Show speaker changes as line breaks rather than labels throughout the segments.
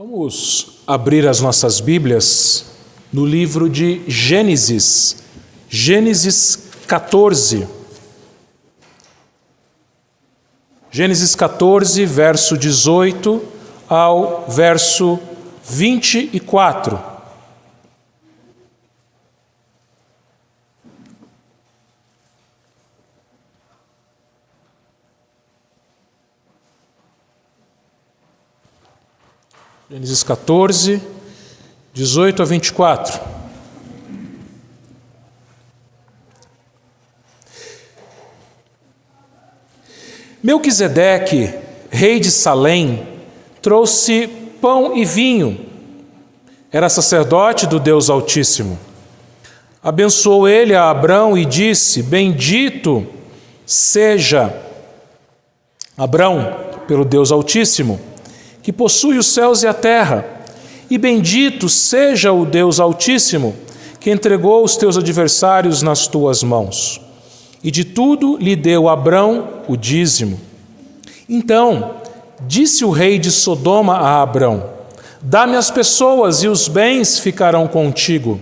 Vamos abrir as nossas Bíblias no livro de Gênesis, Gênesis 14. Gênesis 14, verso 18 ao verso 24. Gênesis 14, 18 a 24. Melquisedeque, rei de Salém, trouxe pão e vinho. Era sacerdote do Deus Altíssimo. Abençoou ele a Abrão e disse: Bendito seja Abrão pelo Deus Altíssimo, que possui os céus e a terra, e bendito seja o Deus Altíssimo, que entregou os teus adversários nas tuas mãos. E de tudo lhe deu Abrão o dízimo. Então disse o rei de Sodoma a Abrão: Dá-me as pessoas e os bens ficarão contigo.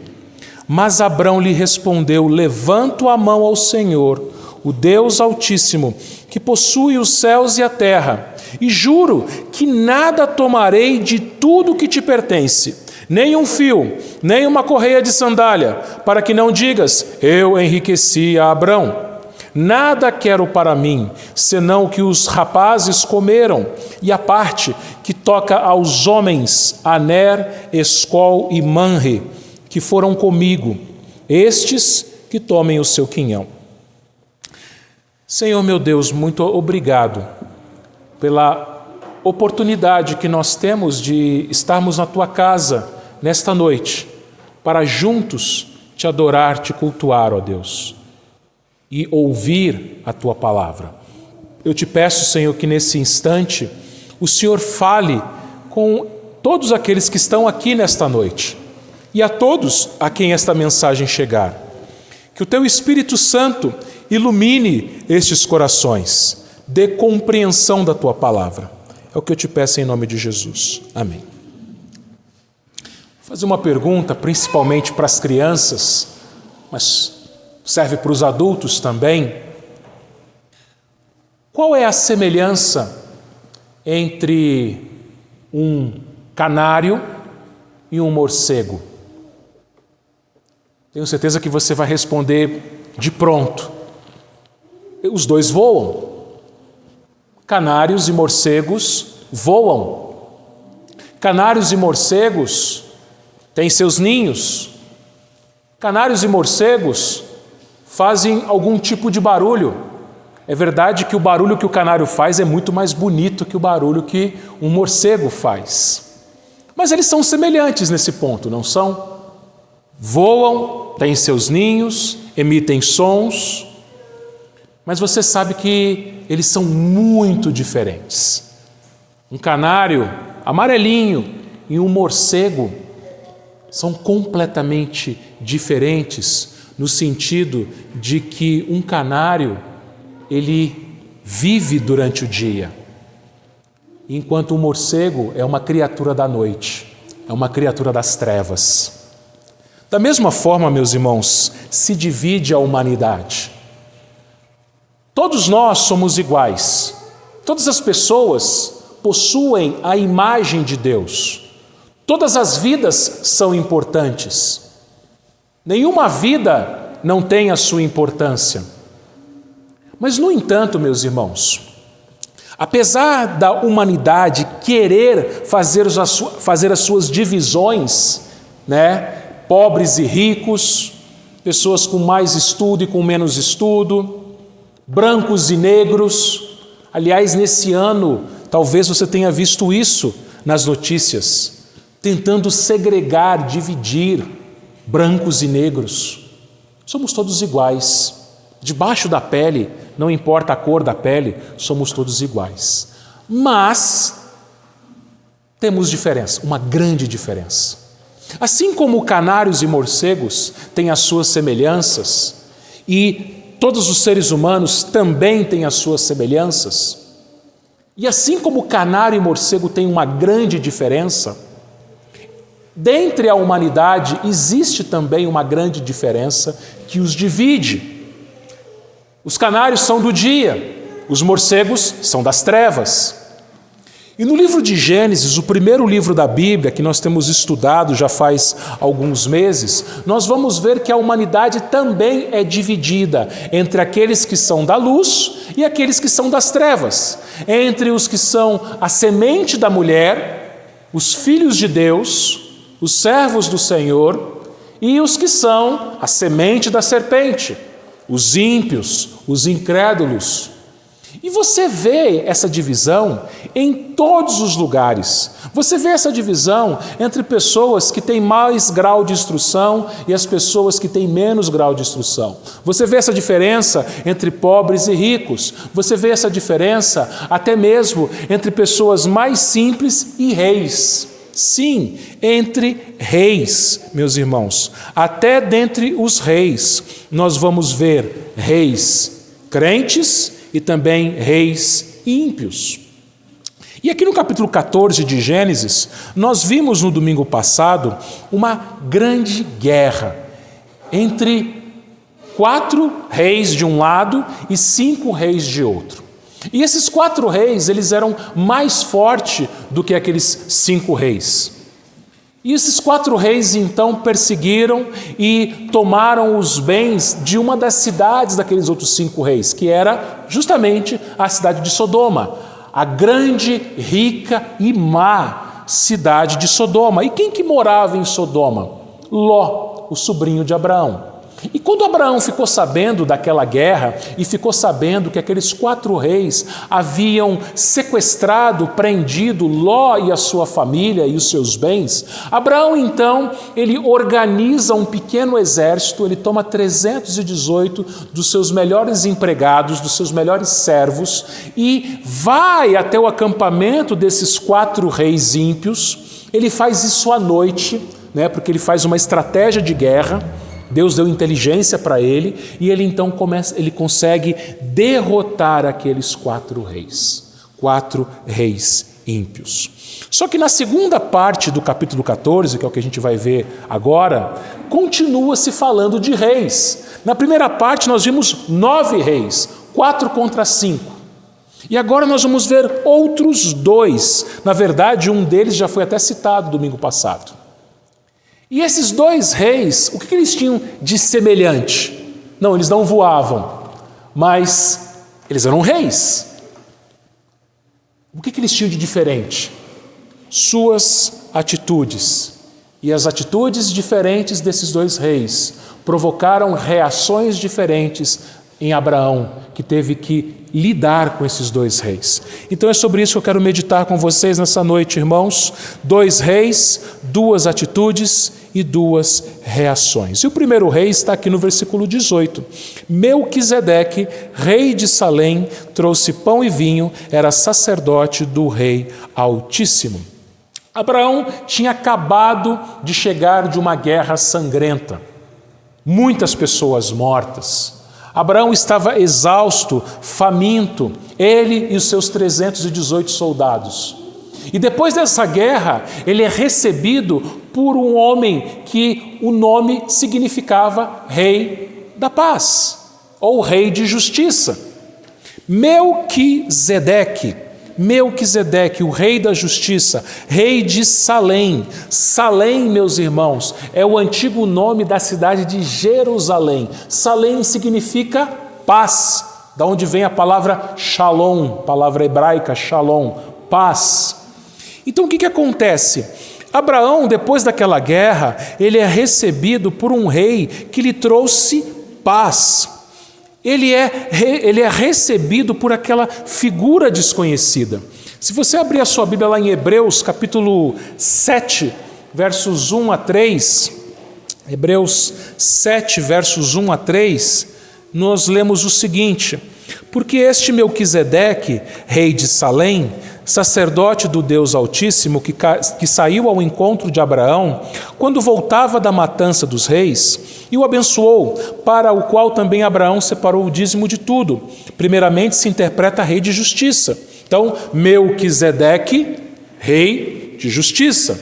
Mas Abrão lhe respondeu: Levanto a mão ao Senhor, o Deus Altíssimo, que possui os céus e a terra, e juro que nada tomarei de tudo que te pertence, nem um fio, nem uma correia de sandália, para que não digas: eu enriqueci a Abrão. Nada quero para mim, senão o que os rapazes comeram, e a parte que toca aos homens, Aner, Escol e Manre, que foram comigo, estes que tomem o seu quinhão. Senhor meu Deus, muito obrigado pela oportunidade que nós temos de estarmos na Tua casa nesta noite, para juntos Te adorar, Te cultuar, ó Deus, e ouvir a Tua palavra. Eu Te peço, Senhor, que nesse instante o Senhor fale com todos aqueles que estão aqui nesta noite e a todos a quem esta mensagem chegar. Que o Teu Espírito Santo ilumine estes corações, dê compreensão da Tua palavra. É o que eu Te peço em nome de Jesus. Amém. Vou fazer uma pergunta, principalmente para as crianças, mas serve para os adultos também. Qual é a semelhança entre um canário e um morcego? Tenho certeza que você vai responder de pronto. Os dois voam. Canários e morcegos voam. Canários e morcegos têm seus ninhos. Canários e morcegos fazem algum tipo de barulho. É verdade que o barulho que o canário faz é muito mais bonito que o barulho que um morcego faz. Mas eles são semelhantes nesse ponto, não são? Voam, têm seus ninhos, emitem sons, mas você sabe que eles são muito diferentes. Um canário amarelinho e um morcego são completamente diferentes, no sentido de que um canário, ele vive durante o dia, enquanto o morcego é uma criatura da noite, é uma criatura das trevas. Da mesma forma, meus irmãos, se divide a humanidade. Todos nós somos iguais. Todas as pessoas possuem a imagem de Deus. Todas as vidas são importantes. Nenhuma vida não tem a sua importância. Mas, no entanto, meus irmãos, apesar da humanidade querer fazer as suas divisões, pobres e ricos, pessoas com mais estudo e com menos estudo, brancos e negros. Aliás, nesse ano, talvez você tenha visto isso nas notícias, tentando segregar, dividir brancos e negros. Somos todos iguais. Debaixo da pele, não importa a cor da pele, somos todos iguais. Mas temos diferença, uma grande diferença. Assim como canários e morcegos têm as suas semelhanças, e todos os seres humanos também têm as suas semelhanças, e assim como canário e morcego têm uma grande diferença, Dentre a humanidade existe também uma grande diferença que os divide. Os canários são do dia, os morcegos são das trevas. E no livro de Gênesis, o primeiro livro da Bíblia, que nós temos estudado já faz alguns meses, nós vamos ver que a humanidade também é dividida entre aqueles que são da luz e aqueles que são das trevas, entre os que são a semente da mulher, os filhos de Deus, os servos do Senhor, e os que são a semente da serpente, os ímpios, os incrédulos. E você vê essa divisão em todos os lugares. Você vê essa divisão entre pessoas que têm mais grau de instrução e as pessoas que têm menos grau de instrução. Você vê essa diferença entre pobres e ricos. Você vê essa diferença até mesmo entre pessoas mais simples e reis. Sim, entre reis, meus irmãos. Até dentre os reis, nós vamos ver reis crentes e também reis ímpios. E aqui no capítulo 14 de Gênesis, nós vimos no domingo passado uma grande guerra entre 4 reis de um lado e 5 reis de outro. E esses 4 reis, eles eram mais fortes do que aqueles 5 reis. E esses 4 reis então perseguiram e tomaram os bens de uma das cidades daqueles outros 5 reis, que era justamente a cidade de Sodoma, a grande, rica e má cidade de Sodoma. E quem que morava em Sodoma? Ló, o sobrinho de Abraão. E quando Abraão ficou sabendo daquela guerra e ficou sabendo que aqueles 4 reis haviam sequestrado, prendido Ló e a sua família e os seus bens, Abraão então, ele organiza um pequeno exército, ele toma 318 dos seus melhores empregados, dos seus melhores servos e vai até o acampamento desses 4 reis ímpios. Ele faz isso à noite, porque ele faz uma estratégia de guerra. Deus deu inteligência para ele e ele então ele consegue derrotar aqueles 4 reis ímpios. Só que na segunda parte do capítulo 14, que é o que a gente vai ver agora, continua-se falando de reis. Na primeira parte nós vimos 9 reis, 4 contra 5. E agora nós vamos ver outros 2. Na verdade, um deles já foi até citado domingo passado. E esses 2 reis, o que eles tinham de semelhante? Não, eles não voavam, mas eles eram reis. O que eles tinham de diferente? Suas atitudes. E as atitudes diferentes desses 2 reis provocaram reações diferentes em Abraão, que teve que lidar com esses 2 reis. Então é sobre isso que eu quero meditar com vocês nessa noite, irmãos. 2 reis, 2 atitudes e 2 reações. E o primeiro rei está aqui no versículo 18. Melquisedeque, rei de Salém, trouxe pão e vinho, era sacerdote do Rei Altíssimo. Abraão tinha acabado de chegar de uma guerra sangrenta. Muitas pessoas mortas. Abraão estava exausto, faminto, ele e os seus 318 soldados. E depois dessa guerra, ele é recebido por um homem que o nome significava Rei da Paz, ou Rei de Justiça. Melquisedeque, o Rei da Justiça, Rei de Salém. Salém, meus irmãos, é o antigo nome da cidade de Jerusalém. Salém significa paz, da onde vem a palavra shalom, palavra hebraica shalom, paz. Então o que acontece? Abraão, depois daquela guerra, ele é recebido por um rei que lhe trouxe paz. Ele é recebido por aquela figura desconhecida. Se você abrir a sua Bíblia lá em Hebreus, capítulo 7, versos 1 a 3, Hebreus 7, versos 1 a 3, nós lemos o seguinte: porque este Melquisedeque, rei de Salém, sacerdote do Deus Altíssimo, que saiu ao encontro de Abraão, quando voltava da matança dos reis, e o abençoou, para o qual também Abraão separou o dízimo de tudo. Primeiramente se interpreta rei de justiça. Então, Melquisedeque, rei de justiça.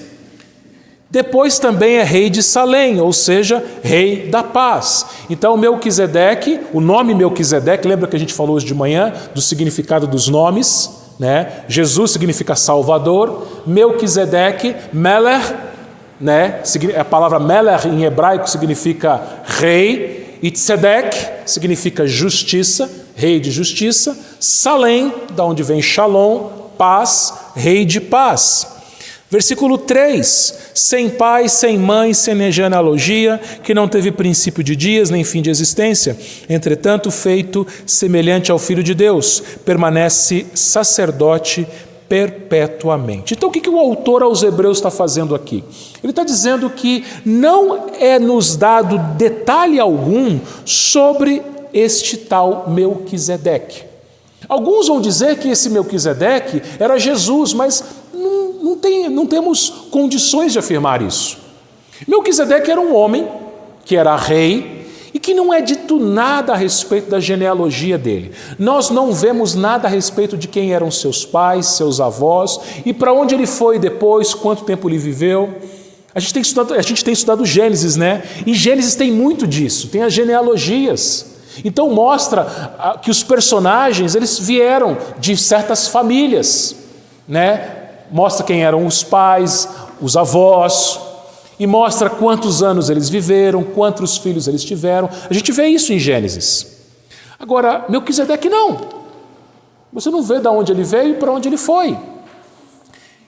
Depois também é rei de Salém, ou seja, rei da paz. Então Melquisedeque, o nome Melquisedeque, lembra que a gente falou hoje de manhã do significado dos nomes, né? Jesus significa Salvador, Melquisedeque, Meler, né? A palavra Meler em hebraico significa rei, e Tzedek significa justiça, rei de justiça, Salém, da onde vem Shalom, paz, rei de paz. Versículo 3, sem pai, sem mãe, sem genealogia, que não teve princípio de dias, nem fim de existência, entretanto feito semelhante ao Filho de Deus, permanece sacerdote perpetuamente. Então o que o autor aos Hebreus está fazendo aqui? Ele está dizendo que não é nos dado detalhe algum sobre este tal Melquisedeque. Alguns vão dizer que esse Melquisedeque era Jesus, mas não temos condições de afirmar isso. Melquisedeque era um homem que era rei e que não é dito nada a respeito da genealogia dele. Nós não vemos nada a respeito de quem eram seus pais, seus avós e para onde ele foi depois, quanto tempo ele viveu. A gente tem estudado Gênesis, né? E Gênesis tem muito disso, tem as genealogias. Então mostra que os personagens eles vieram de certas famílias, né? Mostra quem eram os pais, os avós, e mostra quantos anos eles viveram, quantos filhos eles tiveram. A gente vê isso em Gênesis. Agora, Melquisedeque não. Você não vê de onde ele veio e para onde ele foi.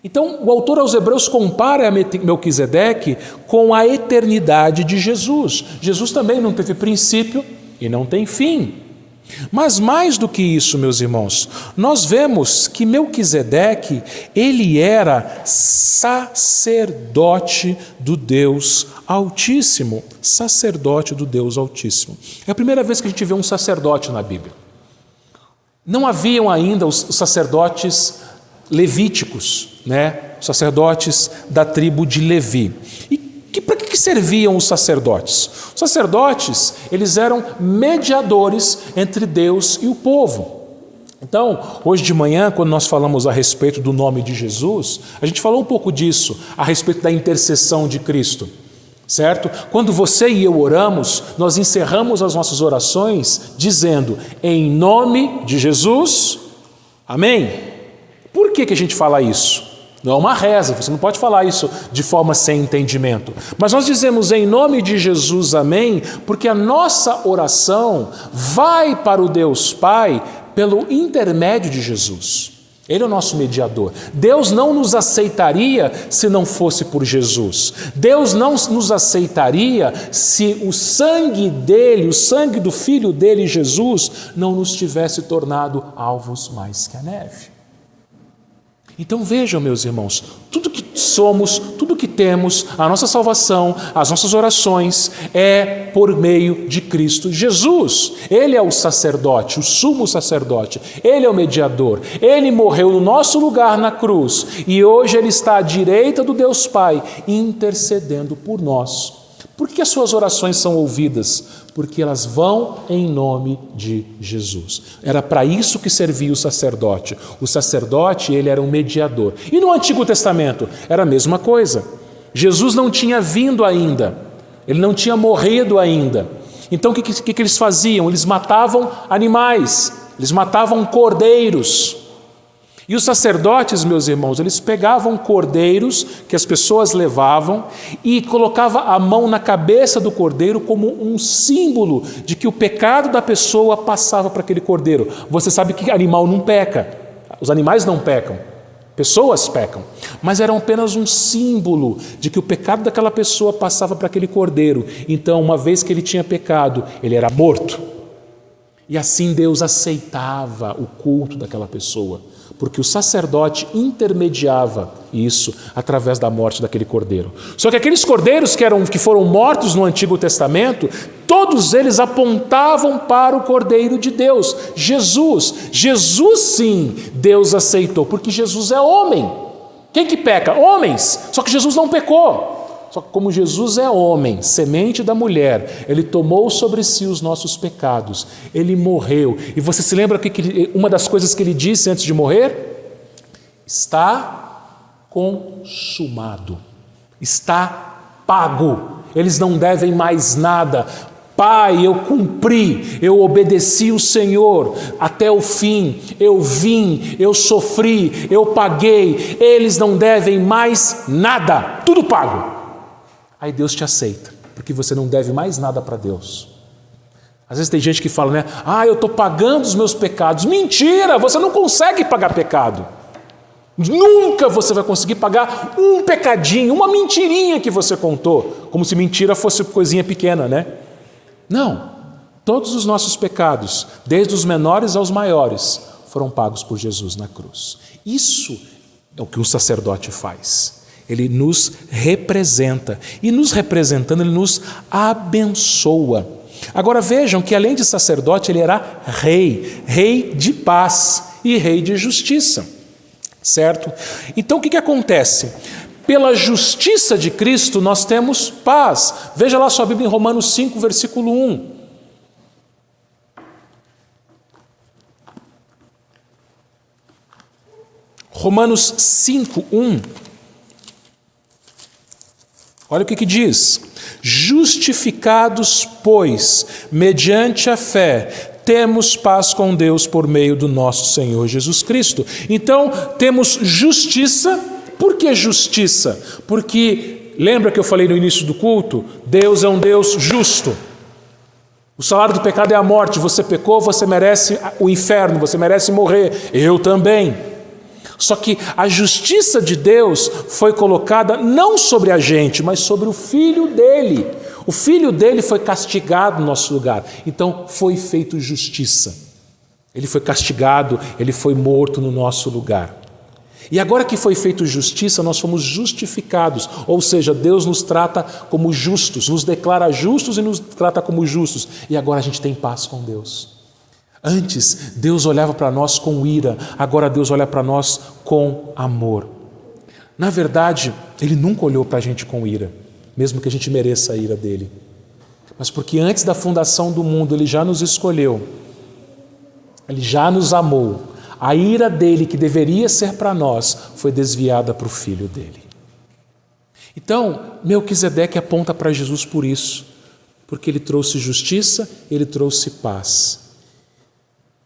Então, o autor aos Hebreus compara Melquisedeque com a eternidade de Jesus. Jesus também não teve princípio e não tem fim. Mas mais do que isso, meus irmãos, nós vemos que Melquisedeque, ele era sacerdote do Deus Altíssimo. Sacerdote do Deus Altíssimo. É a primeira vez que a gente vê um sacerdote na Bíblia. Não haviam ainda os sacerdotes levíticos, né? Os sacerdotes da tribo de Levi. E para que serviam os sacerdotes? Os sacerdotes, eles eram mediadores entre Deus e o povo. Então, hoje de manhã, quando nós falamos a respeito do nome de Jesus, a gente falou um pouco disso, a respeito da intercessão de Cristo, certo? Quando você e eu oramos, nós encerramos as nossas orações dizendo, em nome de Jesus, amém? Por que a gente fala isso? Não é uma reza, você não pode falar isso de forma sem entendimento. Mas nós dizemos em nome de Jesus, amém, porque a nossa oração vai para o Deus Pai pelo intermédio de Jesus. Ele é o nosso mediador. Deus não nos aceitaria se não fosse por Jesus. Deus não nos aceitaria se o sangue dele, o sangue do Filho dele, Jesus, não nos tivesse tornado alvos mais que a neve. Então vejam, meus irmãos, tudo que somos, tudo que temos, a nossa salvação, as nossas orações é por meio de Cristo Jesus. Ele é o sacerdote, o sumo sacerdote, ele é o mediador, ele morreu no nosso lugar na cruz e hoje ele está à direita do Deus Pai intercedendo por nós. Por que as suas orações são ouvidas? Porque elas vão em nome de Jesus. Era para isso que servia o sacerdote. O sacerdote, ele era um mediador. E no Antigo Testamento, era a mesma coisa. Jesus não tinha vindo ainda. Ele não tinha morrido ainda. Então o que eles faziam? Eles matavam animais. Eles matavam cordeiros. E os sacerdotes, meus irmãos, eles pegavam cordeiros que as pessoas levavam e colocavam a mão na cabeça do cordeiro como um símbolo de que o pecado da pessoa passava para aquele cordeiro. Você sabe que animal não peca, os animais não pecam, pessoas pecam, mas eram apenas um símbolo de que o pecado daquela pessoa passava para aquele cordeiro. Então, uma vez que ele tinha pecado, ele era morto. E assim Deus aceitava o culto daquela pessoa, porque o sacerdote intermediava isso através da morte daquele cordeiro. Só que aqueles cordeiros que foram mortos no Antigo Testamento, todos eles apontavam para o Cordeiro de Deus, Jesus. Jesus sim, Deus aceitou, porque Jesus é homem. Quem que peca? Homens. Só que Jesus não pecou. Só que como Jesus é homem, semente da mulher, ele tomou sobre si os nossos pecados, ele morreu. E você se lembra que uma das coisas que ele disse antes de morrer? Está consumado. Está pago. Eles não devem mais nada. Pai, eu cumpri, eu obedeci o Senhor até o fim, eu vim, eu sofri, eu paguei, eles não devem mais nada, tudo pago. Aí Deus te aceita, porque você não deve mais nada para Deus. Às vezes tem gente que fala, né? Eu estou pagando os meus pecados. Mentira, você não consegue pagar pecado. Nunca você vai conseguir pagar um pecadinho, uma mentirinha que você contou, como se mentira fosse coisinha pequena, né? Não, todos os nossos pecados, desde os menores aos maiores, foram pagos por Jesus na cruz. Isso é o que um sacerdote faz. Ele nos representa e nos representando, ele nos abençoa. Agora vejam que além de sacerdote, ele era rei, rei de paz e rei de justiça, certo? Então o que acontece? Pela justiça de Cristo nós temos paz. Veja lá sua Bíblia em Romanos 5, versículo 1. Romanos 5, 1. Olha o que diz. Justificados, pois, mediante a fé, temos paz com Deus por meio do nosso Senhor Jesus Cristo. Então, temos justiça. Por que justiça? Porque, lembra que eu falei no início do culto? Deus é um Deus justo. O salário do pecado é a morte. Você pecou, você merece o inferno, você merece morrer. Eu também. Só que a justiça de Deus foi colocada não sobre a gente, mas sobre o Filho dele. O Filho dele foi castigado no nosso lugar. Então foi feito justiça. Ele foi castigado, ele foi morto no nosso lugar. E agora que foi feito justiça, nós fomos justificados. Ou seja, Deus nos trata como justos, nos declara justos e nos trata como justos. E agora a gente tem paz com Deus. Antes, Deus olhava para nós com ira, agora Deus olha para nós com amor. Na verdade, Ele nunca olhou para a gente com ira, mesmo que a gente mereça a ira dele. Mas porque antes da fundação do mundo, Ele já nos escolheu, Ele já nos amou. A ira dele, que deveria ser para nós, foi desviada para o Filho dele. Então, Melquisedeque aponta para Jesus por isso, porque ele trouxe justiça, ele trouxe paz.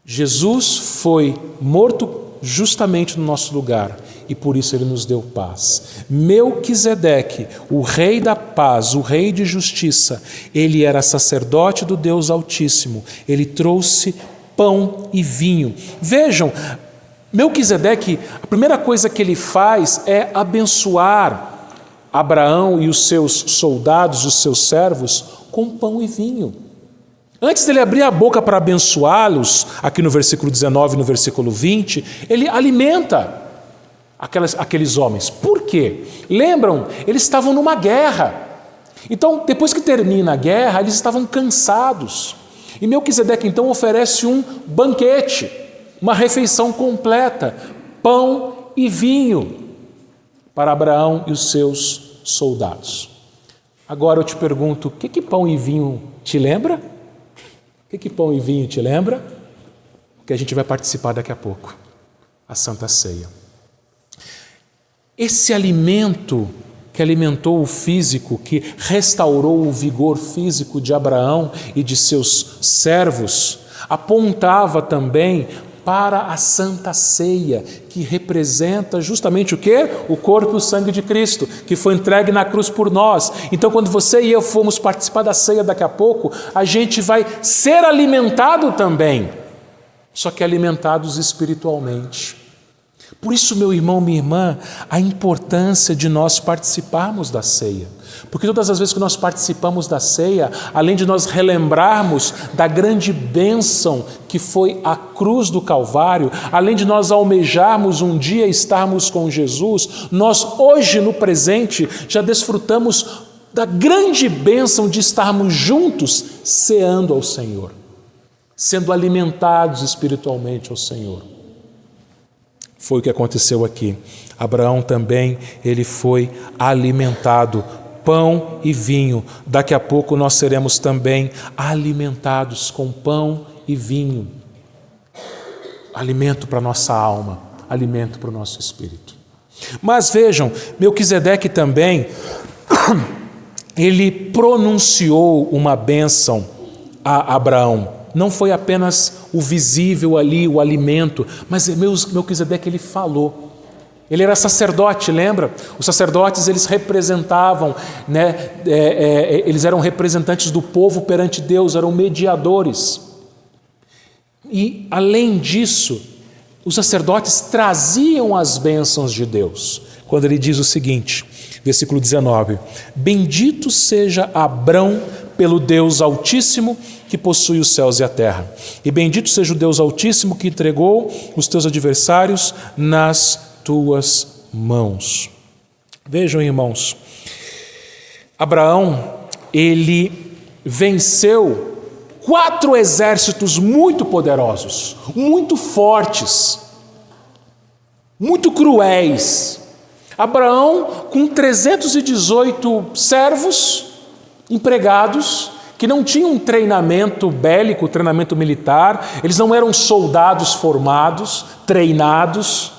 Jesus foi morto justamente no nosso lugar e por isso ele nos deu paz. Melquisedeque, o rei da paz, o rei de justiça, ele era sacerdote do Deus Altíssimo, ele trouxe pão e vinho. Vejam, Melquisedeque, a primeira coisa que ele faz é abençoar Abraão e os seus soldados, os seus servos, com pão e vinho. Antes dele abrir a boca para abençoá-los, aqui no versículo 19 e no versículo 20, ele alimenta aqueles homens. Por quê? Lembram? Eles estavam numa guerra. Então, depois que termina a guerra, eles estavam cansados. E Melquisedeque então oferece um banquete, uma refeição completa, pão e vinho para Abraão e os seus soldados. Agora eu te pergunto, o que pão e vinho te lembra? O que pão e vinho te lembra? Que a gente vai participar daqui a pouco, a Santa Ceia. Esse alimento que alimentou o físico, que restaurou o vigor físico de Abraão e de seus servos, apontava também para a Santa Ceia, que representa justamente o quê? O corpo e o sangue de Cristo, que foi entregue na cruz por nós. Então, quando você e eu formos participar da ceia daqui a pouco, a gente vai ser alimentado também, só que alimentados espiritualmente. Por isso, meu irmão, minha irmã, a importância de nós participarmos da ceia. Porque todas as vezes que nós participamos da ceia, além de nós relembrarmos da grande bênção que foi a cruz do Calvário, além de nós almejarmos um dia estarmos com Jesus, nós hoje no presente já desfrutamos da grande bênção de estarmos juntos ceando ao Senhor, sendo alimentados espiritualmente ao Senhor. Foi o que aconteceu aqui. Abraão também, ele foi alimentado, pão e vinho. Daqui a pouco nós seremos também alimentados com pão e vinho. Alimento para a nossa alma, alimento para o nosso espírito. Mas vejam, Melquisedeque também, ele pronunciou uma bênção a Abraão. Não foi apenas o visível ali, o alimento, mas Melquisedeque ele falou. Ele era sacerdote, lembra? Os sacerdotes, eles representavam, eles eram representantes do povo perante Deus, eram mediadores. E, além disso, os sacerdotes traziam as bênçãos de Deus. Quando ele diz o seguinte, versículo 19: Bendito seja Abrão pelo Deus Altíssimo, que possui os céus e a terra. E bendito seja o Deus Altíssimo, que entregou os teus adversários nas tuas mãos. Vejam, irmãos, Abraão, ele venceu 4 exércitos muito poderosos, muito fortes, muito cruéis. Abraão, com 318 servos, empregados, que não tinham treinamento bélico, treinamento militar, eles não eram soldados formados, treinados,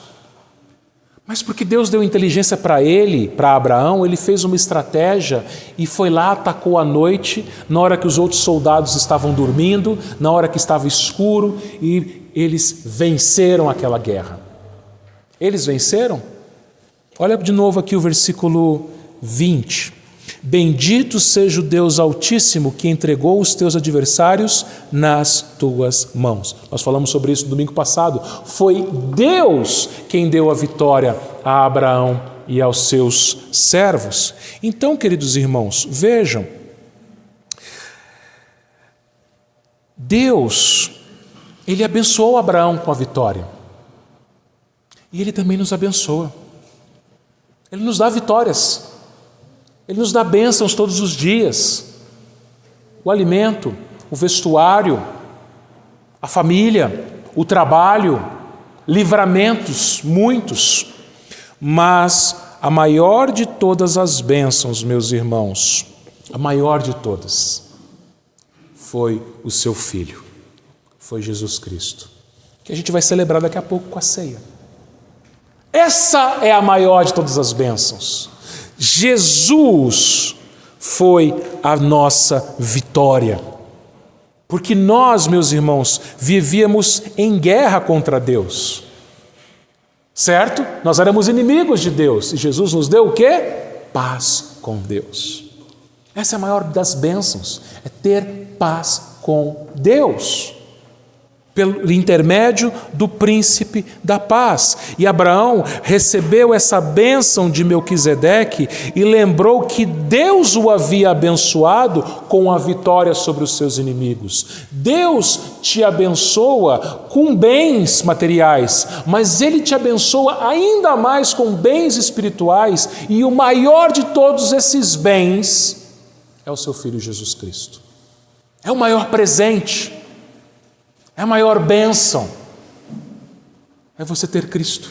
mas porque Deus deu inteligência para ele, para Abraão, ele fez uma estratégia e foi lá, atacou à noite, na hora que os outros soldados estavam dormindo, na hora que estava escuro, e eles venceram aquela guerra. Eles venceram? Olha de novo aqui o versículo 20. Bendito seja o Deus Altíssimo, que entregou os teus adversários nas tuas mãos. Nós falamos sobre isso no domingo passado. Foi Deus quem deu a vitória a Abraão e aos seus servos. Então, queridos irmãos, vejam, Deus, ele abençoou Abraão com a vitória. E ele também nos abençoa. Ele nos dá vitórias. Ele nos dá bênçãos todos os dias. O alimento, o vestuário, a família, o trabalho, livramentos, muitos. Mas a maior de todas as bênçãos, meus irmãos, a maior de todas, foi o seu Filho, foi Jesus Cristo, que a gente vai celebrar daqui a pouco com a ceia. Essa é a maior de todas as bênçãos. Jesus foi a nossa vitória. Porque nós, meus irmãos, vivíamos em guerra contra Deus. Certo? Nós éramos inimigos de Deus. E Jesus nos deu o quê? Paz com Deus. Essa é a maior das bênçãos. É ter paz com Deus. Pelo intermédio do príncipe da paz. E Abraão recebeu essa bênção de Melquisedeque e lembrou que Deus o havia abençoado com a vitória sobre os seus inimigos. Deus te abençoa com bens materiais, mas Ele te abençoa ainda mais com bens espirituais, e o maior de todos esses bens é o seu Filho Jesus Cristo. É o maior presente. É a maior bênção, é você ter Cristo.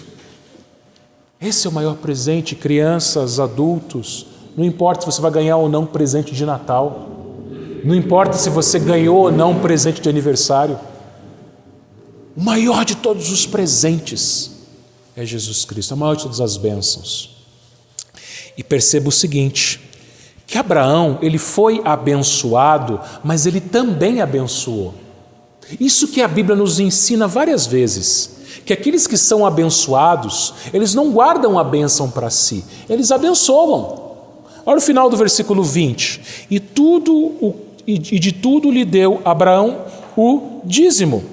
Esse é o maior presente, crianças, adultos. Não importa se você vai ganhar ou não presente de Natal, não importa se você ganhou ou não presente de aniversário. O maior de todos os presentes é Jesus Cristo, a maior de todas as bênçãos. E perceba o seguinte, que Abraão, ele foi abençoado, mas ele também abençoou. Isso que a Bíblia nos ensina várias vezes, que aqueles que são abençoados, eles não guardam a bênção para si, eles abençoam. Olha o final do versículo 20. E de tudo lhe deu Abraão o dízimo.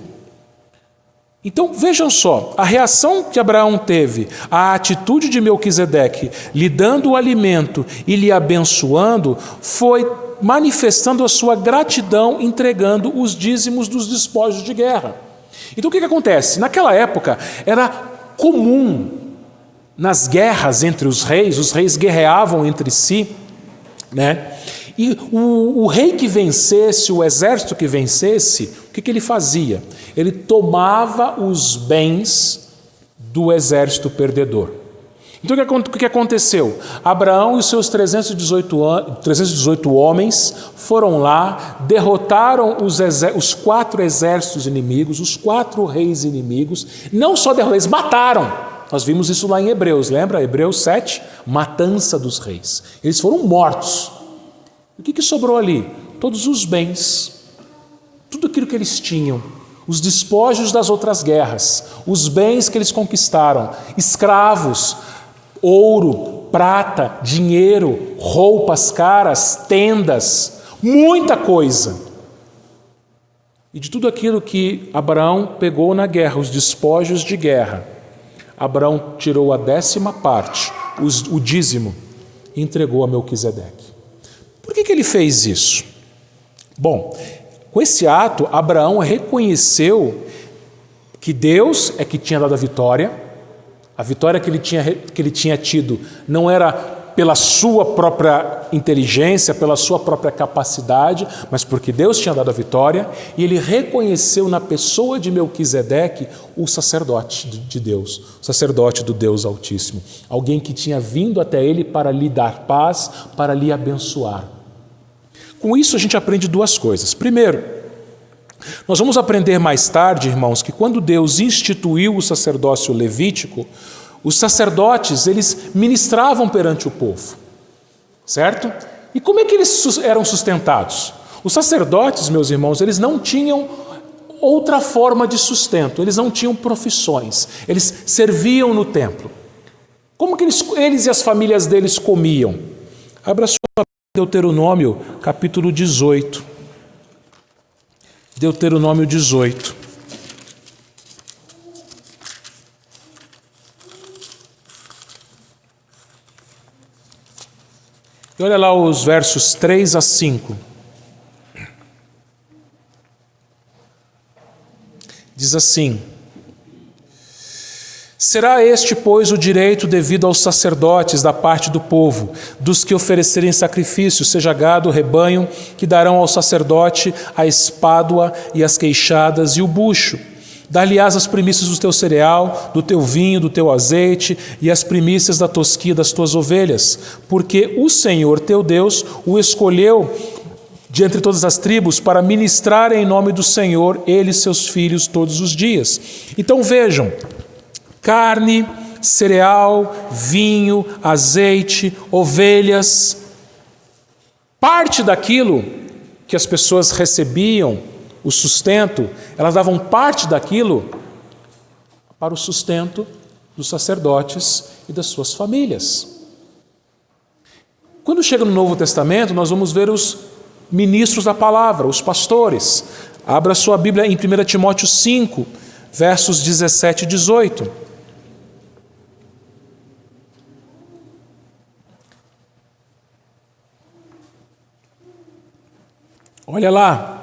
Então vejam só, a reação que Abraão teve, a atitude de Melquisedeque, lhe dando o alimento e lhe abençoando, foi manifestando a sua gratidão, entregando os dízimos dos despojos de guerra. Então o que acontece? Naquela época era comum, nas guerras entre os reis guerreavam entre si, né? E o rei que vencesse, o exército que vencesse, o que ele fazia? Ele tomava os bens do exército perdedor. Então o que aconteceu? Abraão e os seus 318 homens foram lá, derrotaram os 4 exércitos inimigos, os 4 reis inimigos, não só derrotaram, eles mataram. Nós vimos isso lá em Hebreus, lembra? Hebreus 7, matança dos reis. Eles foram mortos. O que sobrou ali? Todos os bens, tudo aquilo que eles tinham, os despojos das outras guerras, os bens que eles conquistaram, escravos, ouro, prata, dinheiro, roupas caras, tendas, muita coisa. E de tudo aquilo que Abraão pegou na guerra, os despojos de guerra, Abraão tirou a 10ª parte, o dízimo, e entregou a Melquisedeque. Por que ele fez isso? Bom, com esse ato, Abraão reconheceu que Deus é que tinha dado a vitória que ele tinha tido não era pela sua própria inteligência, pela sua própria capacidade, mas porque Deus tinha dado a vitória, e ele reconheceu na pessoa de Melquisedeque o sacerdote de Deus, o sacerdote do Deus Altíssimo, alguém que tinha vindo até ele para lhe dar paz, para lhe abençoar. Com isso a gente aprende duas coisas. Primeiro, nós vamos aprender mais tarde, irmãos, que quando Deus instituiu o sacerdócio levítico, os sacerdotes, eles ministravam perante o povo, certo? E como é que eles eram sustentados? Os sacerdotes, meus irmãos, eles não tinham outra forma de sustento, eles não tinham profissões, eles serviam no templo. Como que eles e as famílias deles comiam? Abra sua Deuteronômio, capítulo 18. Deuteronômio 18. E olha lá os versos 3 a 5. Diz assim: será este, pois, o direito devido aos sacerdotes da parte do povo, dos que oferecerem sacrifício, seja gado, rebanho, que darão ao sacerdote a espádua e as queixadas e o bucho. Dar-lhe-ás as primícias do teu cereal, do teu vinho, do teu azeite e as primícias da tosquia das tuas ovelhas, porque o Senhor teu Deus o escolheu de entre todas as tribos para ministrar em nome do Senhor, ele e seus filhos todos os dias. Então vejam, carne, cereal, vinho, azeite, ovelhas, parte daquilo que as pessoas recebiam, o sustento, elas davam parte daquilo para o sustento dos sacerdotes e das suas famílias. Quando chega no Novo Testamento, nós vamos ver os ministros da palavra, os pastores. Abra sua Bíblia em 1 Timóteo 5, versos 17 e 18. Olha lá.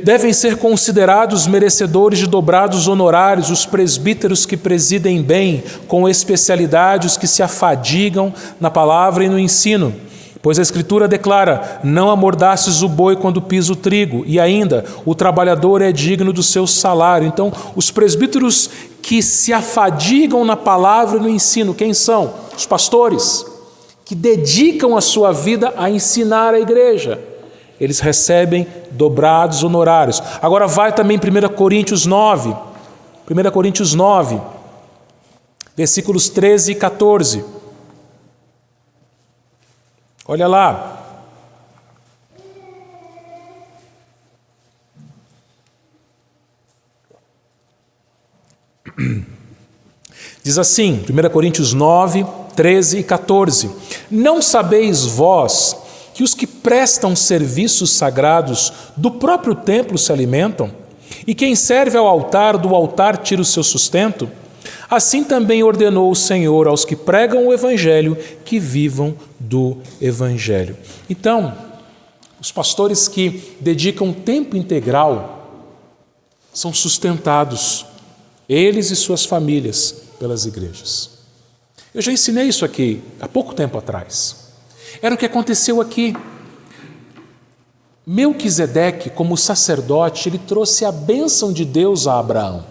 Devem ser considerados merecedores de dobrados honorários os presbíteros que presidem bem, com especialidade os que se afadigam na palavra e no ensino. Pois a Escritura declara: não amordaces o boi quando pisa o trigo, e ainda, o trabalhador é digno do seu salário. Então, os presbíteros que se afadigam na palavra e no ensino, quem são? Os pastores, que dedicam a sua vida a ensinar a igreja. Eles recebem dobrados honorários. Agora vai também 1 Coríntios 9. 1 Coríntios 9, versículos 13 e 14. Olha lá. Diz assim, 1 Coríntios 9, 13 e 14. Não sabeis vós que os que prestam serviços sagrados do próprio templo se alimentam, e quem serve ao altar, do altar tira o seu sustento? Assim também ordenou o Senhor aos que pregam o Evangelho que vivam do Evangelho. Então, os pastores que dedicam tempo integral são sustentados, eles e suas famílias, pelas igrejas. Eu já ensinei isso aqui há pouco tempo atrás. Era o que aconteceu aqui. Melquisedeque, como sacerdote, ele trouxe a bênção de Deus a Abraão.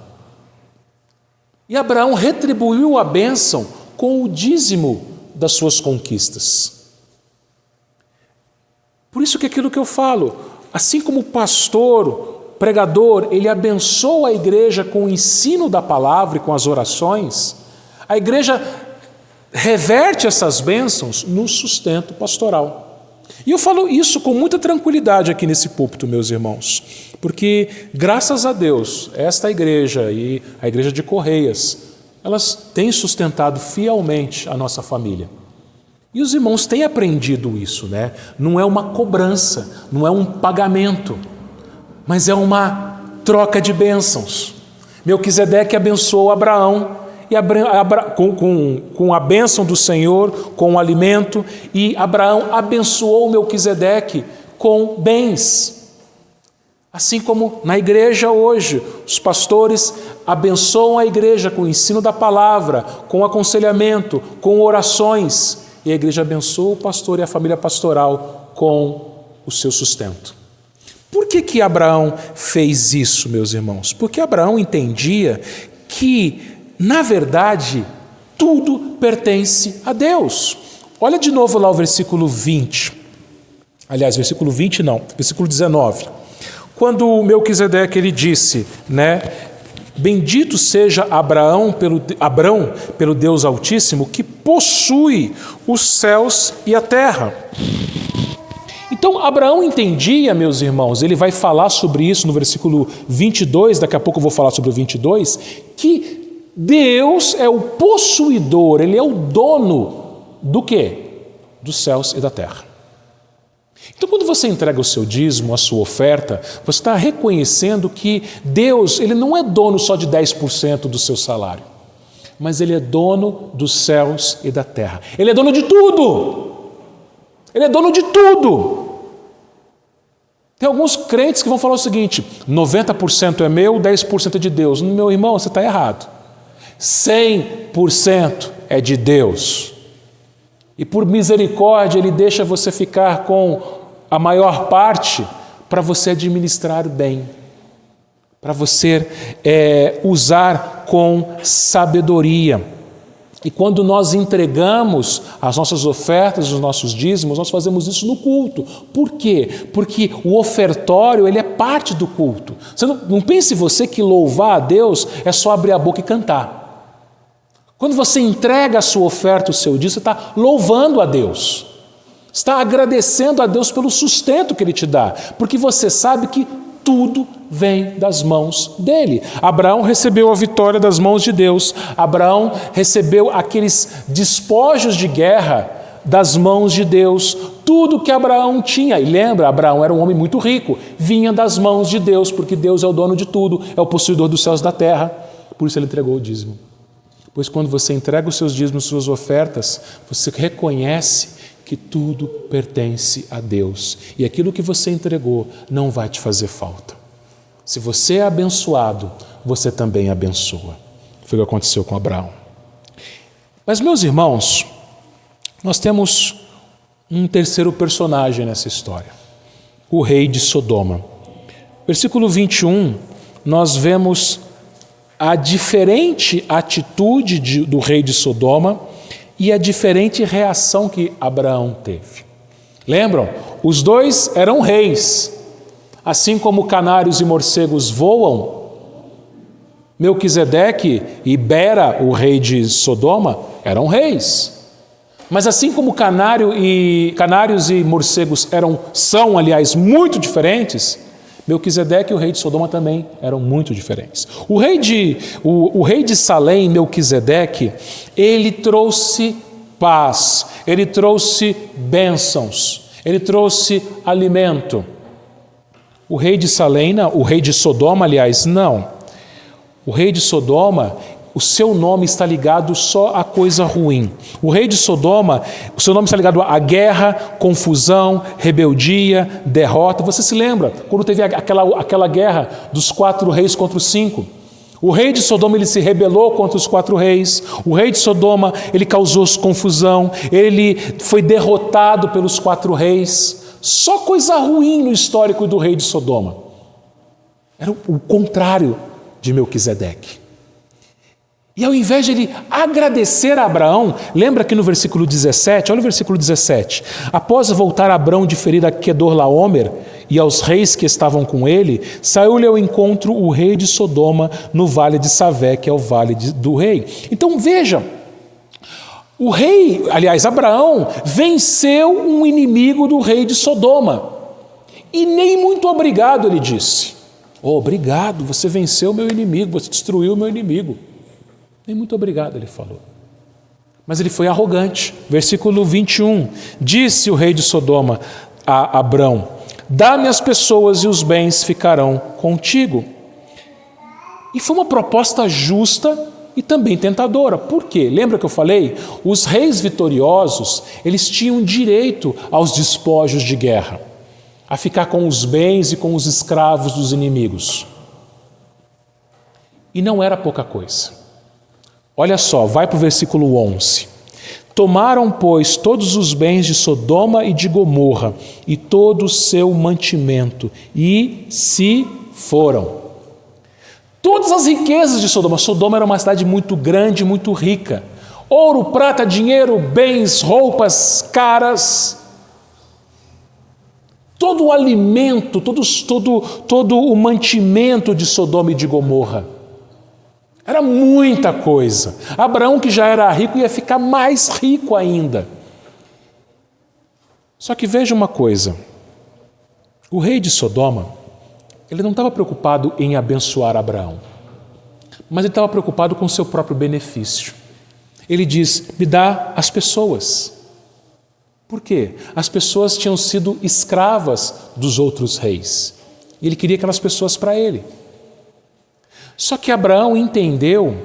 E Abraão retribuiu a bênção com o dízimo das suas conquistas. Por isso que aquilo que eu falo, assim como o pastor, pregador, ele abençoa a igreja com o ensino da palavra e com as orações, a igreja reverte essas bênçãos no sustento pastoral. E eu falo isso com muita tranquilidade aqui nesse púlpito, meus irmãos, porque, graças a Deus, esta igreja e a igreja de Correias, elas têm sustentado fielmente a nossa família. E os irmãos têm aprendido isso, né? Não é uma cobrança, não é um pagamento, mas é uma troca de bênçãos. Melquisedeque abençoou Abraão, com a bênção do Senhor, com o alimento, e Abraão abençoou Melquisedeque com bens. Assim como na igreja hoje, os pastores abençoam a igreja com o ensino da palavra, com aconselhamento, com orações, e a igreja abençoa o pastor e a família pastoral com o seu sustento. Por que Abraão fez isso, meus irmãos? Porque Abraão entendia que, na verdade, tudo pertence a Deus. Olha de novo lá o versículo 20. Aliás, versículo 20 não, versículo 19. Quando Melquisedeque ele disse, né? Bendito seja Abraão pelo Deus Altíssimo, que possui os céus e a terra. Então, Abraão entendia, meus irmãos, ele vai falar sobre isso no versículo 22, daqui a pouco eu vou falar sobre o 22, que Deus é o possuidor, ele é o dono do quê? Dos céus e da terra. Então, quando você entrega o seu dízimo, a sua oferta, você está reconhecendo que Deus, ele não é dono só de 10% do seu salário, mas ele é dono dos céus e da terra. Ele é dono de tudo. Ele é dono de tudo. Tem alguns crentes que vão falar o seguinte: 90% é meu, 10% é de Deus. Meu irmão, você está errado. 100% é de Deus. E por misericórdia Ele deixa você ficar com a maior parte para você administrar bem, para você usar com sabedoria. E quando nós entregamos as nossas ofertas, os nossos dízimos, nós fazemos isso no culto. Por quê? Porque o ofertório ele é parte do culto. Você não pense você que louvar a Deus é só abrir a boca e cantar. Quando você entrega a sua oferta, o seu dízimo, você está louvando a Deus. Está agradecendo a Deus pelo sustento que Ele te dá. Porque você sabe que tudo vem das mãos dele. Abraão recebeu a vitória das mãos de Deus. Abraão recebeu aqueles despojos de guerra das mãos de Deus. Tudo que Abraão tinha, e lembra, Abraão era um homem muito rico, vinha das mãos de Deus, porque Deus é o dono de tudo, é o possuidor dos céus e da terra. Por isso Ele entregou o dízimo. Pois quando você entrega os seus dízimos, suas ofertas, você reconhece que tudo pertence a Deus. E aquilo que você entregou não vai te fazer falta. Se você é abençoado, você também abençoa. Foi o que aconteceu com Abraão. Mas, meus irmãos, nós temos um terceiro personagem nessa história. O rei de Sodoma. Versículo 21, nós vemos a diferente atitude do rei de Sodoma e a diferente reação que Abraão teve. Lembram? Os dois eram reis. Assim como canários e morcegos voam, Melquisedeque e Bera, o rei de Sodoma, eram reis. Mas assim como canários e morcegos são, aliás, muito diferentes, Melquisedeque e o rei de Sodoma também eram muito diferentes. O rei de Salém, Melquisedeque, ele trouxe paz, ele trouxe bênçãos, ele trouxe alimento. O rei de Salém, não, o rei de Sodoma, aliás, não. O rei de Sodoma, o seu nome está ligado só a coisa ruim. O rei de Sodoma, o seu nome está ligado a guerra, confusão, rebeldia, derrota. Você se lembra quando teve aquela guerra dos 4 reis contra os 5? O rei de Sodoma ele se rebelou contra os 4 reis. O rei de Sodoma ele causou confusão. Ele foi derrotado pelos 4 reis. Só coisa ruim no histórico do rei de Sodoma. Era o contrário de Melquisedeque. E ao invés de ele agradecer a Abraão, lembra que no versículo 17, olha o versículo 17. Após voltar Abraão de ferir a Quedorlaomer, e aos reis que estavam com ele, saiu-lhe ao encontro o rei de Sodoma no vale de Savé, que é o vale do rei. Então veja, o rei, aliás, Abraão, venceu um inimigo do rei de Sodoma. E nem muito obrigado, ele disse. Oh, obrigado, você venceu o meu inimigo, você destruiu o meu inimigo. Nem muito obrigado, ele falou. Mas ele foi arrogante. Versículo 21. Disse o rei de Sodoma a Abrão: dá-me as pessoas e os bens ficarão contigo. E foi uma proposta justa e também tentadora. Por quê? Lembra que eu falei? Os reis vitoriosos, eles tinham direito aos despojos de guerra, a ficar com os bens e com os escravos dos inimigos. E não era pouca coisa. Olha só, vai para o versículo 11. Tomaram, pois, todos os bens de Sodoma e de Gomorra e todo o seu mantimento e se foram. Todas as riquezas de Sodoma. Sodoma era uma cidade muito grande, muito rica. Ouro, prata, dinheiro, bens, roupas caras. Todo o alimento, todo o mantimento de Sodoma e de Gomorra. Era muita coisa. Abraão, que já era rico, ia ficar mais rico ainda. Só que veja uma coisa. O rei de Sodoma, ele não estava preocupado em abençoar Abraão, mas ele estava preocupado com o seu próprio benefício. Ele diz: me dá as pessoas. Por quê? As pessoas tinham sido escravas dos outros reis. E ele queria aquelas pessoas para ele. Só que Abraão entendeu,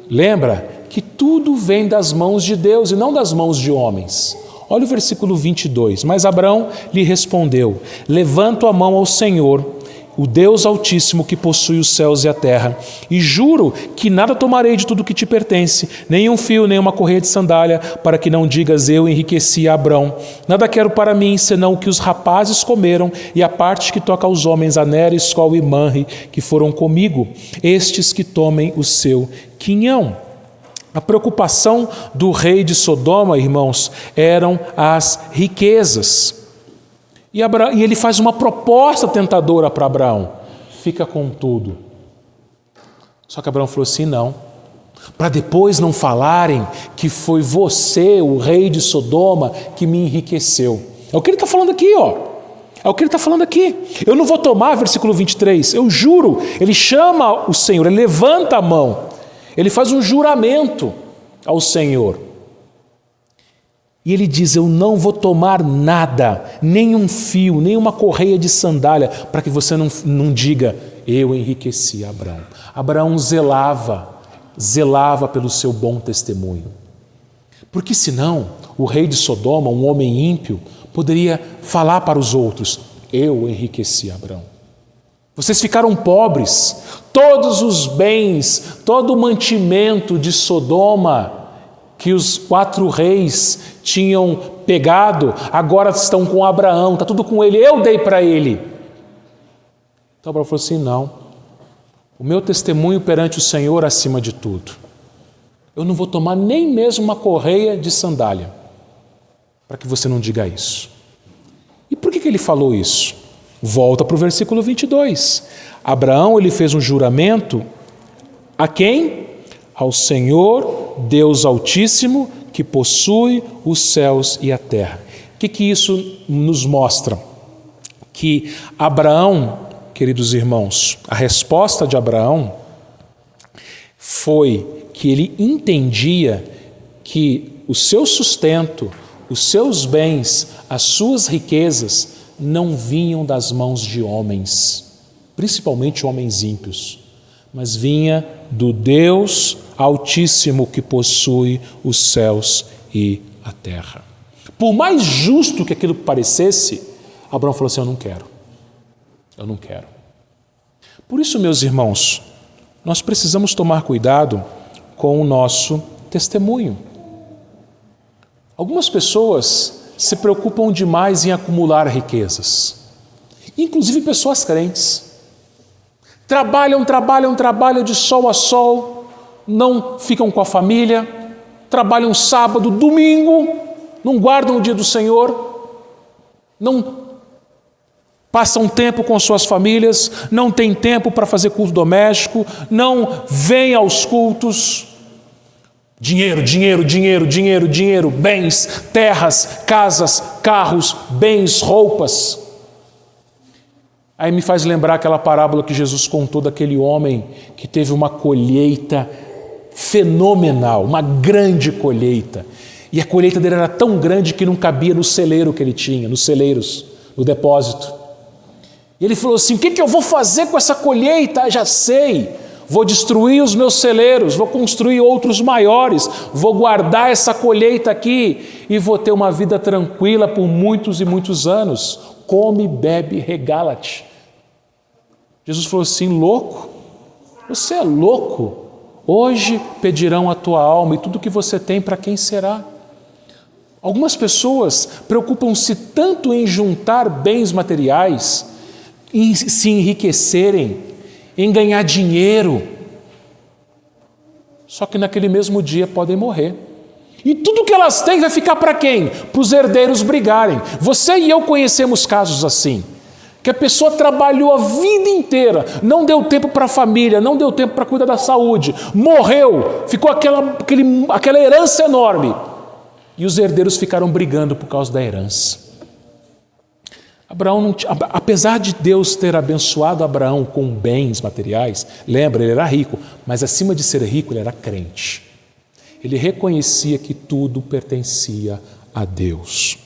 lembra, que tudo vem das mãos de Deus e não das mãos de homens. Olha o versículo 22. Mas Abraão lhe respondeu: levanto a mão ao Senhor, o Deus Altíssimo que possui os céus e a terra, e juro que nada tomarei de tudo que te pertence, nem um fio, nem uma correia de sandália, para que não digas: eu enriqueci a Abrão. Nada quero para mim, senão o que os rapazes comeram, e a parte que toca aos homens, Aner, Escol e Manre, que foram comigo, estes que tomem o seu quinhão. A preocupação do rei de Sodoma, irmãos, eram as riquezas. E ele faz uma proposta tentadora para Abraão: fica com tudo. Só que Abraão falou assim: não, para depois não falarem que foi você, o rei de Sodoma, que me enriqueceu. É o que ele está falando aqui, ó. É o que ele está falando aqui. Eu não vou tomar, versículo 23, eu juro. Ele chama o Senhor, ele levanta a mão, ele faz um juramento ao Senhor. E ele diz: eu não vou tomar nada, nem um fio, nem uma correia de sandália, para que você não diga: eu enriqueci Abraão. Abraão zelava pelo seu bom testemunho. Porque senão, o rei de Sodoma, um homem ímpio, poderia falar para os outros: eu enriqueci Abraão. Vocês ficaram pobres, todos os bens, todo o mantimento de Sodoma, que os 4 reis tinham pegado, agora estão com Abraão, está tudo com ele, eu dei para ele. Então Abraão falou assim: não, o meu testemunho perante o Senhor acima de tudo. Eu não vou tomar nem mesmo uma correia de sandália, para que você não diga isso. E por que ele falou isso? Volta para o versículo 22. Abraão, ele fez um juramento a quem? Ao Senhor, Deus Altíssimo, que possui os céus e a terra. O que isso nos mostra? Que Abraão, queridos irmãos, a resposta de Abraão foi que ele entendia que o seu sustento, os seus bens, as suas riquezas não vinham das mãos de homens, principalmente homens ímpios, mas vinha do Deus Altíssimo que possui os céus e a terra. Por mais justo que aquilo parecesse, Abraão falou assim: eu não quero. Por isso, meus irmãos, nós precisamos tomar cuidado com o nosso testemunho. Algumas pessoas se preocupam demais em acumular riquezas, inclusive pessoas crentes. Trabalham de sol a sol, não ficam com a família, trabalham sábado, domingo, não guardam o dia do Senhor, não passam tempo com suas famílias, não têm tempo para fazer culto doméstico, não vêm aos cultos. Dinheiro, dinheiro, dinheiro, dinheiro, dinheiro, bens, terras, casas, carros, bens, roupas. Aí me faz lembrar aquela parábola que Jesus contou daquele homem que teve uma colheita fenomenal, uma grande colheita. E a colheita dele era tão grande que não cabia no celeiro que ele tinha, nos celeiros, no depósito. E ele falou assim: o que eu vou fazer com essa colheita? Já sei, vou destruir os meus celeiros, vou construir outros maiores, vou guardar essa colheita aqui e vou ter uma vida tranquila por muitos e muitos anos. Come, bebe, regala-te. Jesus falou assim: louco? Você é louco? Hoje pedirão a tua alma e tudo que você tem, para quem será? Algumas pessoas preocupam-se tanto em juntar bens materiais, em se enriquecerem, em ganhar dinheiro, só que naquele mesmo dia podem morrer. E tudo que elas têm vai ficar para quem? Para os herdeiros brigarem. Você e eu conhecemos casos assim, que a pessoa trabalhou a vida inteira, não deu tempo para a família, não deu tempo para cuidar da saúde, morreu, ficou aquela herança enorme, e os herdeiros ficaram brigando por causa da herança. Abraão, apesar de Deus ter abençoado Abraão com bens materiais, lembra, ele era rico, mas acima de ser rico, ele era crente. Ele reconhecia que tudo pertencia a Deus.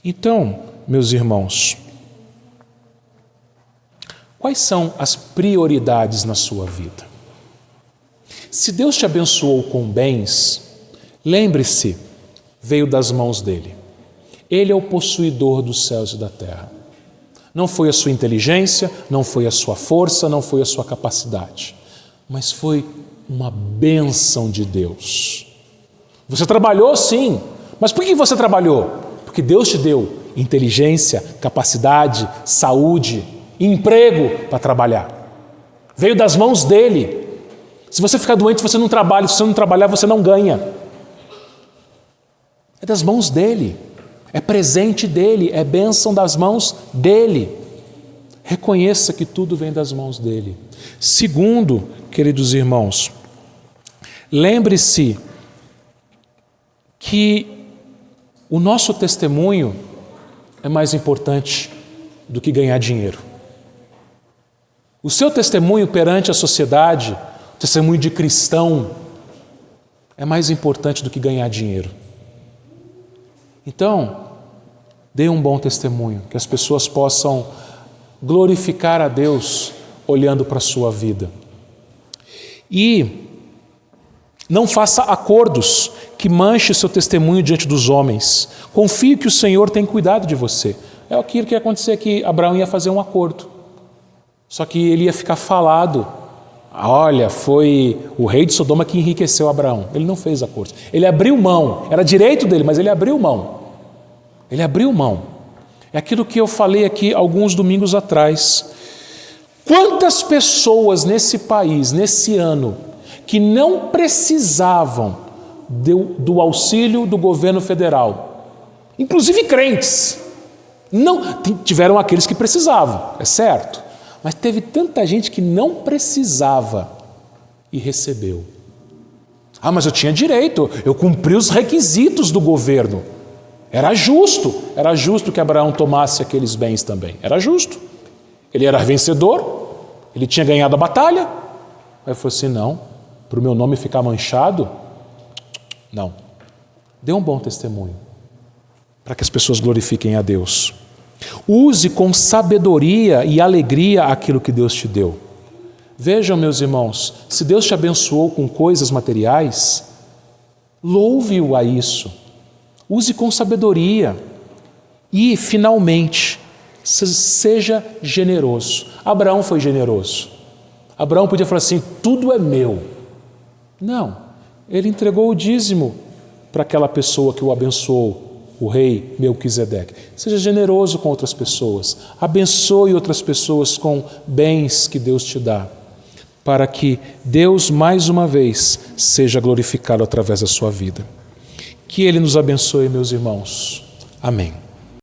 Então, meus irmãos, quais são as prioridades na sua vida? Se Deus te abençoou com bens, lembre-se, veio das mãos dele. Ele é o possuidor dos céus e da terra. Não foi a sua inteligência, não foi a sua força, não foi a sua capacidade, mas foi uma bênção de Deus. Você trabalhou sim, mas por que você trabalhou? Porque Deus te deu inteligência, capacidade, saúde, emprego para trabalhar. Veio das mãos dele. Se você ficar doente, você não trabalha. Se você não trabalhar, você não ganha. É das mãos dele. É presente dele. É bênção das mãos dele. Reconheça que tudo vem das mãos dele. Segundo, queridos irmãos, lembre-se que o nosso testemunho é mais importante do que ganhar dinheiro. O seu testemunho perante a sociedade, o testemunho de cristão, é mais importante do que ganhar dinheiro. Então, dê um bom testemunho, que as pessoas possam glorificar a Deus olhando para a sua vida. E não faça acordos que manchem o seu testemunho diante dos homens. Confie que o Senhor tem cuidado de você. É aquilo que ia acontecer aqui. Abraão ia fazer um acordo. Só que ele ia ficar falado. Olha, foi o rei de Sodoma que enriqueceu Abraão. Ele não fez acordo. Ele abriu mão. Era direito dele, mas ele abriu mão. Ele abriu mão. É aquilo que eu falei aqui alguns domingos atrás. Quantas pessoas nesse país, nesse ano, que não precisavam do auxílio do governo federal, inclusive crentes, não tiveram aqueles que precisavam, é certo, mas teve tanta gente que não precisava e recebeu. Ah, mas eu tinha direito, eu cumpri os requisitos do governo. Era justo que Abraão tomasse aqueles bens também, era justo. Ele era vencedor, ele tinha ganhado a batalha. Aí ele falou assim: não, para o meu nome ficar manchado, não. Dê um bom testemunho, para que as pessoas glorifiquem a Deus. Use com sabedoria e alegria aquilo que Deus te deu. Vejam, meus irmãos, se Deus te abençoou com coisas materiais, louve-o a isso. Use com sabedoria. E, finalmente, seja generoso. Abraão foi generoso. Abraão podia falar assim: tudo é meu. Não, ele entregou o dízimo para aquela pessoa que o abençoou, o rei Melquisedeque. Seja generoso com outras pessoas. Abençoe outras pessoas com bens que Deus te dá, para que Deus, mais uma vez, seja glorificado através da sua vida. Que Ele nos abençoe, meus irmãos. Amém.